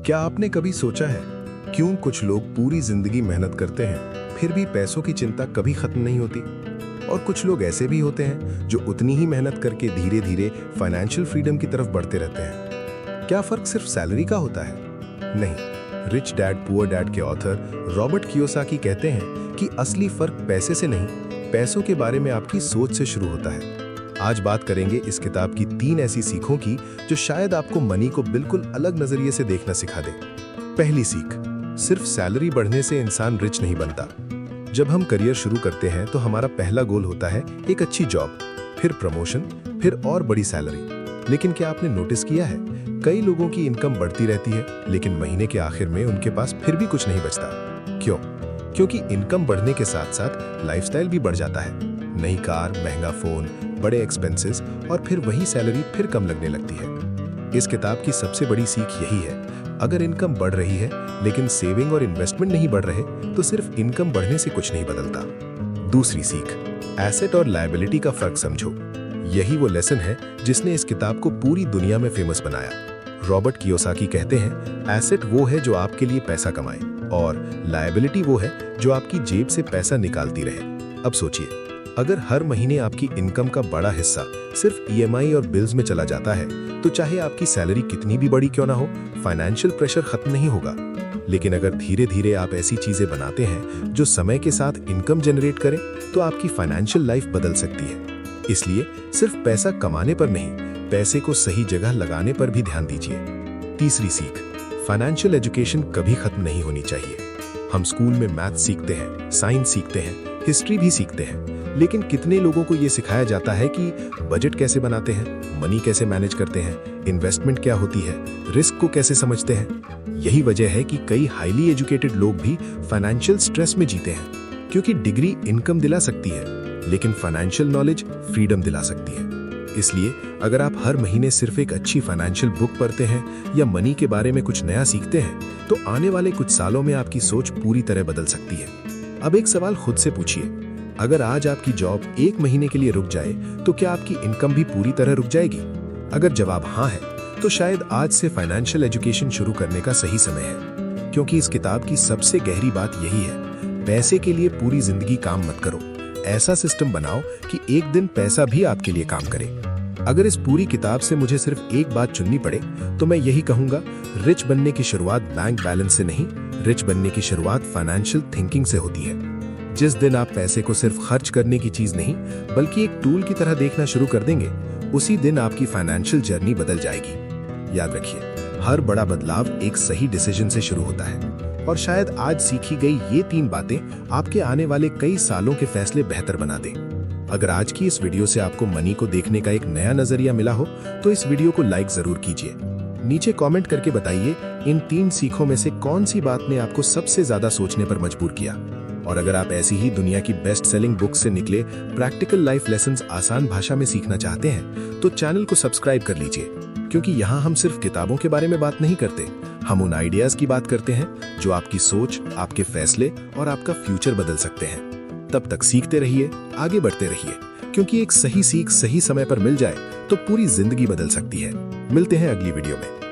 क्या आपने कभी सोचा है क्यों कुछ लोग पूरी जिंदगी मेहनत करते हैं फिर भी पैसों की चिंता कभी खत्म नहीं होती, और कुछ लोग ऐसे भी होते हैं जो उतनी ही मेहनत करके धीरे धीरे फाइनेंशियल फ्रीडम की तरफ बढ़ते रहते हैं। क्या फर्क सिर्फ सैलरी का होता है? नहीं। रिच डैड पुअर डैड के ऑथर रॉबर्ट कियोसाकी कहते हैं कि असली फर्क पैसे से नहीं, पैसों के बारे में आपकी सोच से शुरू होता है। आज बात करेंगे इस किताब की 3 ऐसी सीखों की जो शायद आपको मनी को बिल्कुल अलग नजरिए से देखना सिखा दे। पहली सीख, सिर्फ सैलरी बढ़ने से इंसान रिच नहीं बनता। जब हम करियर शुरू करते हैं तो हमारा पहला गोल होता है एक अच्छी जॉब, फिर प्रमोशन, फिर और बड़ी सैलरी। लेकिन क्या आपने नोटिस किया है, कई लोगों की इनकम बढ़ती रहती है लेकिन महीने के आखिर में उनके पास फिर भी कुछ नहीं बचता। क्यों? क्योंकि इनकम बढ़ने के साथ साथ लाइफस्टाइल भी बढ़ जाता है। नई कार, महंगा फोन, बड़े एक्सपेंसेस, और फिर वही सैलरी फिर कम लगने लगती है। इस किताब की सबसे बड़ी सीख यही है, अगर इनकम बढ़ रही है लेकिन सेविंग और इन्वेस्टमेंट नहीं बढ़ रहे तो सिर्फ इनकम बढ़ने से कुछ नहीं बदलता। दूसरी सीख, एसेट और लायबिलिटी का फर्क समझो। यही वो लेसन है जिसने इस किताब को पूरी दुनिया में फेमस बनाया। रॉबर्ट कियोसाकी कहते हैं, एसेट वो है जो आपके लिए पैसा कमाए और लायबिलिटी वो है जो आपकी जेब से पैसा निकालती रहे। अब सोचिए, अगर हर महीने आपकी इनकम का बड़ा हिस्सा सिर्फ ईएमआई और बिल्स में चला जाता है तो चाहे आपकी सैलरी कितनी भी बड़ी क्यों ना हो, फाइनेंशियल प्रेशर खत्म नहीं होगा। लेकिन अगर धीरे धीरे आप ऐसी चीजें बनाते हैं जो समय के साथ इनकम जनरेट करें तो आपकी फाइनेंशियल लाइफ बदल सकती है। इसलिए सिर्फ पैसा कमाने पर नहीं, पैसे को सही जगह लगाने पर भी ध्यान दीजिए। तीसरी सीख, फाइनेंशियल एजुकेशन कभी खत्म नहीं होनी चाहिए। हम स्कूल में मैथ सीखते हैं, साइंस सीखते हैं, हिस्ट्री भी सीखते हैं, लेकिन कितने लोगों को यह सिखाया जाता है कि बजट कैसे बनाते हैं, मनी कैसे मैनेज करते हैं, इन्वेस्टमेंट क्या होती है, रिस्क को कैसे समझते हैं। यही वजह है कि कई हाईली एजुकेटेड लोग भी फाइनेंशियल स्ट्रेस में जीते हैं, क्योंकि डिग्री इनकम दिला सकती है लेकिन फाइनेंशियल नॉलेज फ्रीडम दिला सकती है। इसलिए अगर आप हर महीने सिर्फ एक अच्छी फाइनेंशियल बुक पढ़ते हैं या मनी के बारे में कुछ नया सीखते हैं तो आने वाले कुछ सालों में आपकी सोच पूरी तरह बदल सकती है। अब एक सवाल खुद से पूछिए, अगर आज आपकी जॉब 1 महीने के लिए रुक जाए तो क्या आपकी इनकम भी पूरी तरह रुक जाएगी? अगर जवाब हाँ है तो शायद आज से फाइनेंशियल एजुकेशन शुरू करने का सही समय है, क्योंकि इस किताब की सबसे गहरी बात यही है, पैसे के लिए पूरी जिंदगी काम मत करो, ऐसा सिस्टम बनाओ कि एक दिन पैसा भी आपके लिए काम करे। अगर इस पूरी किताब से मुझे सिर्फ एक बात चुननी पड़े तो मैं यही कहूंगा, रिच बनने की शुरुआत बैंक बैलेंस से नहीं, रिच बनने की शुरुआत फाइनेंशियल थिंकिंग से होती है। जिस दिन आप पैसे को सिर्फ खर्च करने की चीज नहीं बल्कि एक टूल की तरह देखना शुरू कर देंगे, उसी दिन आपकी फाइनेंशियल जर्नी बदल जाएगी। याद रखिए, हर बड़ा बदलाव एक सही डिसीजन से शुरू होता है, और शायद आज सीखी गई ये 3 बातें आपके आने वाले कई सालों के फैसले बेहतर बना दें। अगर आज की इस वीडियो से आपको मनी को देखने का एक नया नजरिया मिला हो तो इस वीडियो को लाइक जरूर कीजिए। नीचे कमेंट करके बताइए इन 3 सीखों में से कौन सी बात ने आपको सबसे ज्यादा सोचने पर मजबूर किया। और अगर आप ऐसी ही दुनिया की बेस्ट सेलिंग बुक से निकले प्रैक्टिकल लाइफ लेसन्स आसान भाषा में सीखना चाहते हैं तो चैनल को सब्सक्राइब कर लीजिए, क्योंकि यहाँ हम सिर्फ किताबों के बारे में बात नहीं करते, हम उन आइडियाज की बात करते हैं जो आपकी सोच, आपके फैसले और आपका फ्यूचर बदल सकते हैं। तब तक सीखते रहिए, आगे बढ़ते रहिए, क्योंकि एक सही सीख सही समय पर मिल जाए तो पूरी जिंदगी बदल सकती है। मिलते हैं अगली वीडियो में।